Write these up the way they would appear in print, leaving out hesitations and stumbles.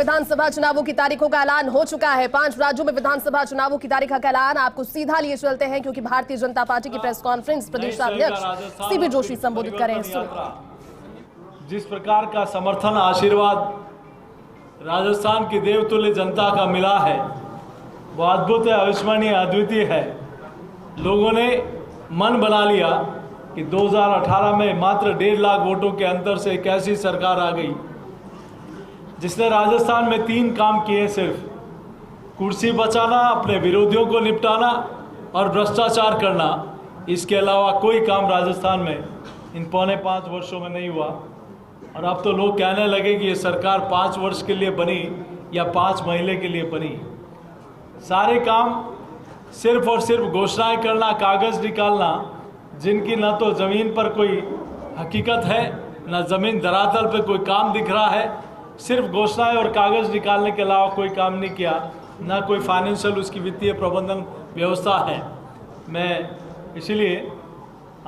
विधानसभा चुनावों की तारीखों का ऐलान हो चुका है। 5 राज्यों में विधानसभा चुनावों की तारीख का ऐलान आपको सीधा लिए चलते हैं, क्योंकि भारतीय जनता पार्टी की प्रेस कॉन्फ्रेंस प्रदेशाध्यक्ष सीबी जोशी संबोधित कर रहे हैं। जिस प्रकार का समर्थन आशीर्वाद राजस्थान की देवतुल्य जनता का मिला है वो अद्भुत है, अविस्मरणीय, अद्वितीय है। लोगों ने मन बना लिया कि 2018 में मात्र 1.5 लाख वोटों के अंतर से एक ऐसी सरकार आ गई जिसने राजस्थान में 3 काम किए, सिर्फ कुर्सी बचाना, अपने विरोधियों को निपटाना और भ्रष्टाचार करना। इसके अलावा कोई काम राजस्थान में इन 4.25 वर्षों में नहीं हुआ। और अब तो लोग कहने लगे कि ये सरकार 5 वर्ष के लिए बनी या 5 महीने के लिए बनी। सारे काम सिर्फ और सिर्फ घोषणाएं करना, कागज़ निकालना, जिनकी ना तो ज़मीन पर कोई हकीकत है, ना ज़मीन धरातल पर कोई काम दिख रहा है। सिर्फ घोषणाएं और कागज़ निकालने के अलावा कोई काम नहीं किया, ना कोई फाइनेंशियल उसकी वित्तीय प्रबंधन व्यवस्था है। मैं इसलिए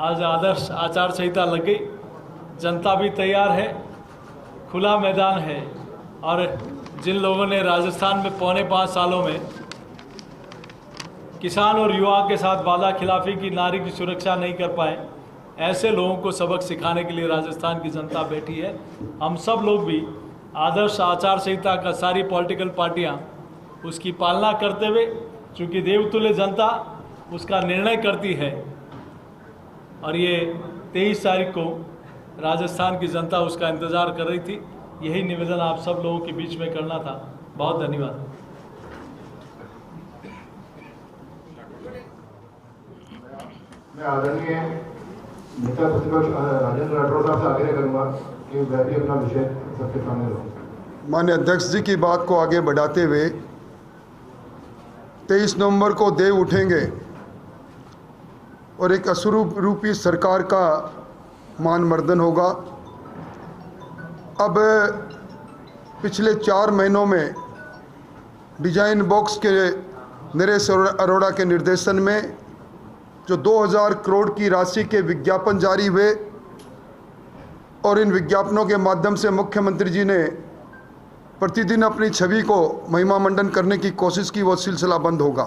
आज आदर्श आचार संहिता लग गई, जनता भी तैयार है, खुला मैदान है। और जिन लोगों ने राजस्थान में 4.25 सालों में किसान और युवा के साथ वादा खिलाफी की, नारी की सुरक्षा नहीं कर पाए, ऐसे लोगों को सबक सिखाने के लिए राजस्थान की जनता बैठी है। हम सब लोग भी आदर्श आचार संहिता का, सारी पॉलिटिकल पार्टियां उसकी पालना करते हुए, चूँकि देवतुल्य जनता उसका निर्णय करती है और ये 23 तारीख को राजस्थान की जनता उसका इंतज़ार कर रही थी। यही निवेदन आप सब लोगों के बीच में करना था। बहुत धन्यवाद। मैं आदरणीय नेता प्रतिपक्ष राजेंद्र राठौड़ साहब से आग्रह करूंगा कि वह भी अपना विषय सबके सामने रखें। माननीय अध्यक्ष जी की बात को आगे बढ़ाते हुए 23 नवंबर को देव उठेंगे और एक असुरूपी सरकार का मानमर्दन होगा। अब पिछले 4 महीनों में डिजाइन बॉक्स के नरेश अरोड़ा के निर्देशन में जो 2000 करोड़ की राशि के विज्ञापन जारी हुए और इन विज्ञापनों के माध्यम से मुख्यमंत्री जी ने प्रतिदिन अपनी छवि को महिमा मंडन करने की कोशिश की, वो सिलसिला बंद होगा।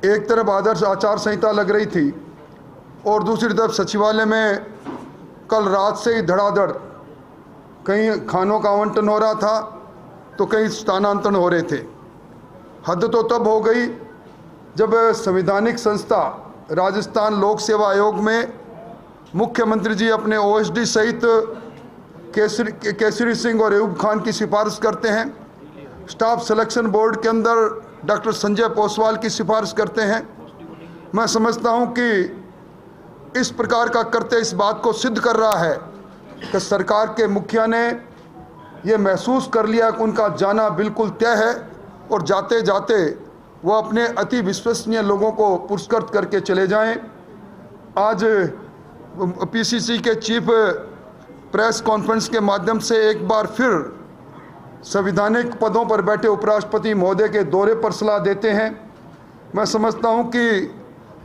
एक तरफ आदर्श आचार संहिता लग रही थी और दूसरी तरफ सचिवालय में कल रात से ही धड़ाधड़ कहीं खानों का आवंटन हो रहा था तो कहीं स्थानांतरण हो रहे थे। हद तो तब हो गई जब संवैधानिक संस्था राजस्थान लोक सेवा आयोग में मुख्यमंत्री जी अपने ओएसडी सहित केसरी सिंह और अयूब खान की सिफारिश करते हैं। स्टाफ सिलेक्शन बोर्ड के अंदर डॉक्टर संजय पोसवाल की सिफारिश करते हैं। मैं समझता हूं कि इस प्रकार का करते इस बात को सिद्ध कर रहा है कि सरकार के मुखिया ने ये महसूस कर लिया कि उनका जाना बिल्कुल तय है और जाते जाते वो अपने अति विश्वसनीय लोगों को पुरस्कृत करके चले जाएं। आज पीसीसी के चीफ प्रेस कॉन्फ्रेंस के माध्यम से एक बार फिर संवैधानिक पदों पर बैठे उपराष्ट्रपति महोदय के दौरे पर सलाह देते हैं। मैं समझता हूं कि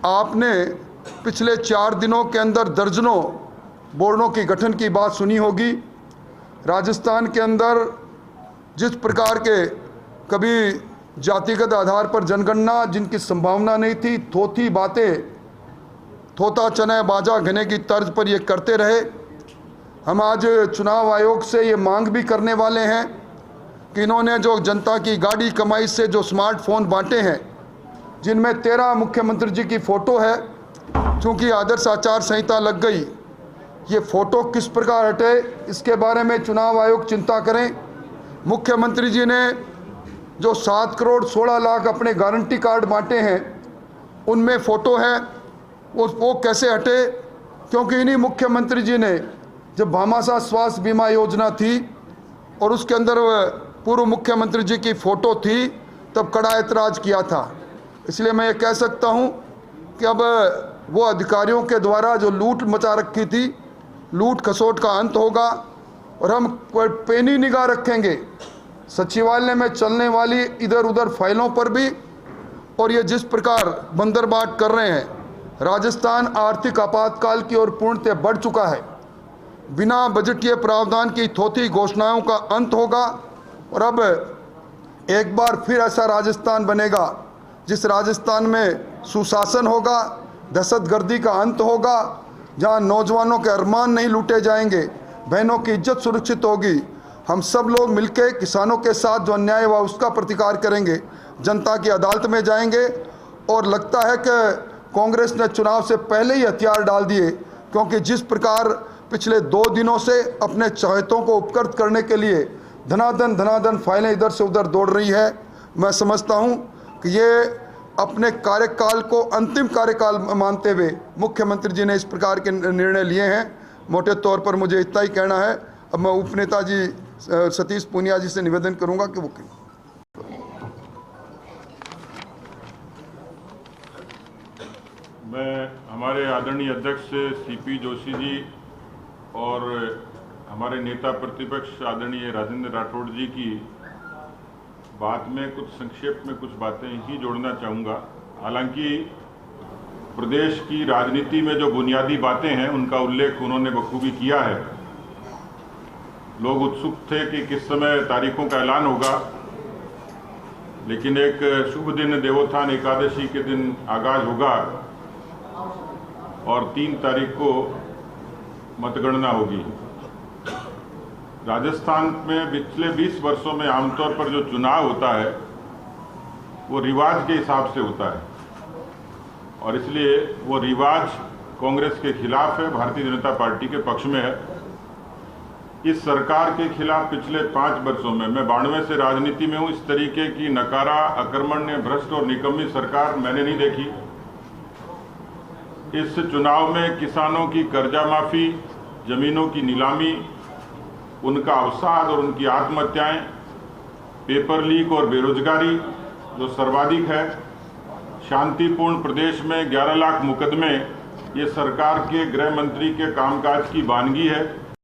आपने पिछले 4 दिनों के अंदर दर्जनों बोर्डों की गठन की बात सुनी होगी। राजस्थान के अंदर जिस प्रकार के कभी जातिगत आधार पर जनगणना जिनकी संभावना नहीं थी, थोथी बातें, थोता चने बाजा घने की तर्ज पर ये करते रहे। हम आज चुनाव आयोग से ये मांग भी करने वाले हैं कि इन्होंने जो जनता की गाड़ी कमाई से जो स्मार्टफोन बांटे हैं, जिनमें 13 मुख्यमंत्री जी की फ़ोटो है, चूँकि आदर्श आचार संहिता लग गई, ये फ़ोटो किस प्रकार हटे इसके बारे में चुनाव आयोग चिंता करें। मुख्यमंत्री जी ने जो 7 करोड़ 16 लाख अपने गारंटी कार्ड बांटे हैं, उनमें फ़ोटो है, वो कैसे हटे? क्योंकि इन्हीं मुख्यमंत्री जी ने जब भामाशाह स्वास्थ्य बीमा योजना थी और उसके अंदर पूर्व मुख्यमंत्री जी की फ़ोटो थी, तब कड़ा ऐतराज़ किया था। इसलिए मैं ये कह सकता हूँ कि अब वो अधिकारियों के द्वारा जो लूट मचा रखी थी, लूट खसोट का अंत होगा और हम पैनी निगाह रखेंगे सचिवालय में चलने वाली इधर उधर फाइलों पर भी। और ये जिस प्रकार बंदरबाट कर रहे हैं, राजस्थान आर्थिक आपातकाल की ओर पूर्णतः बढ़ चुका है। बिना बजटीय प्रावधान की थोथी घोषणाओं का अंत होगा और अब एक बार फिर ऐसा राजस्थान बनेगा जिस राजस्थान में सुशासन होगा, दहशतगर्दी का अंत होगा, जहां नौजवानों के अरमान नहीं लूटे जाएंगे, बहनों की इज्जत सुरक्षित होगी। हम सब लोग मिलकर किसानों के साथ जो अन्याय हुआ उसका प्रतिकार करेंगे, जनता की अदालत में जाएंगे। और लगता है कि कांग्रेस ने चुनाव से पहले ही हथियार डाल दिए, क्योंकि जिस प्रकार पिछले 2 दिनों से अपने चाहतों को उपकृत करने के लिए धनाधन फाइलें इधर से उधर दौड़ रही है, मैं समझता हूं कि ये अपने कार्यकाल को अंतिम कार्यकाल मानते हुए मुख्यमंत्री जी ने इस प्रकार के निर्णय लिए हैं। मोटे तौर पर मुझे इतना ही कहना है। अब मैं उपनेता जी सतीश पूनिया जी से निवेदन करूंगा कि वो मैं हमारे आदरणीय अध्यक्ष सीपी जोशी जी और हमारे नेता प्रतिपक्ष आदरणीय राजेंद्र राठौड़ जी की बात में कुछ संक्षेप में कुछ बातें ही जोड़ना चाहूँगा। हालांकि प्रदेश की राजनीति में जो बुनियादी बातें हैं उनका उल्लेख उन्होंने बखूबी किया है। लोग उत्सुक थे कि किस समय तारीखों का ऐलान होगा, लेकिन एक शुभ दिन देवोत्थान एकादशी के दिन आगाज होगा और 3 तारीख को मतगणना होगी। राजस्थान में पिछले 20 वर्षों में आमतौर पर जो चुनाव होता है वो रिवाज के हिसाब से होता है और इसलिए वो रिवाज कांग्रेस के खिलाफ है, भारतीय जनता पार्टी के पक्ष में है। इस सरकार के खिलाफ पिछले 5 वर्षों में, मैं 92 से राजनीति में हूँ, इस तरीके की नकारा, अकर्मण्य, भ्रष्ट और निकम्मी सरकार मैंने नहीं देखी। इस चुनाव में किसानों की कर्जा माफी, जमीनों की नीलामी, उनका अवसाद और उनकी आत्महत्याएं, पेपर लीक और बेरोजगारी जो सर्वाधिक है, शांतिपूर्ण प्रदेश में 11 लाख मुकदमे, ये सरकार के गृह मंत्री के कामकाज की वानगी है।